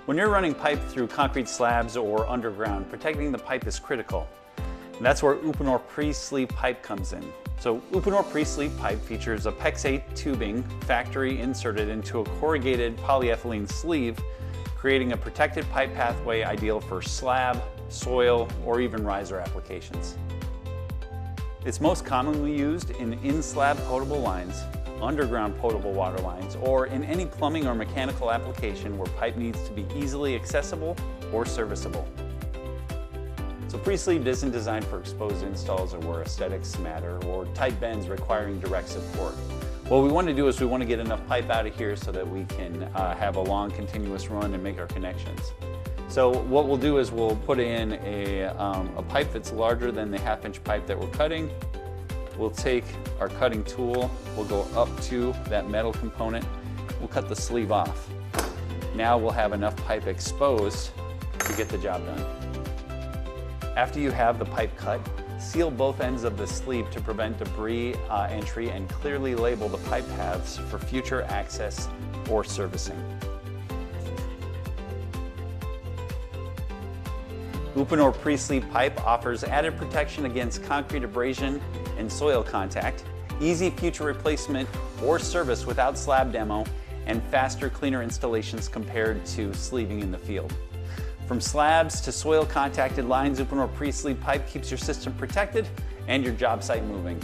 When you're running pipe through concrete slabs or underground, protecting the pipe is critical. And that's where Uponor Pre-Sleeved pipe comes in. So Uponor Pre-Sleeved pipe features a PEX-a tubing factory inserted into a corrugated polyethylene sleeve, creating a protected pipe pathway ideal for slab, soil, or even riser applications. It's most commonly used in in-slab potable lines, underground potable water lines, or in any plumbing or mechanical application where pipe needs to be easily accessible or serviceable. So pre-sleeved isn't designed for exposed installs or where aesthetics matter or tight bends requiring direct support. What we want to do is we want to get enough pipe out of here so that we can have a long continuous run and make our connections. So what we'll do is we'll put in a pipe that's larger than the 1/2-inch pipe that we're cutting. We'll take our cutting tool, we'll go up to that metal component, we'll cut the sleeve off. Now we'll have enough pipe exposed to get the job done. After you have the pipe cut, seal both ends of the sleeve to prevent debris entry and clearly label the pipe paths for future access or servicing. Uponor Pre-Sleeved pipe offers added protection against concrete abrasion and soil contact, easy future replacement or service without slab demo, and faster, cleaner installations compared to sleeving in the field. From slabs to soil contacted lines, Uponor Pre-Sleeved pipe keeps your system protected and your job site moving.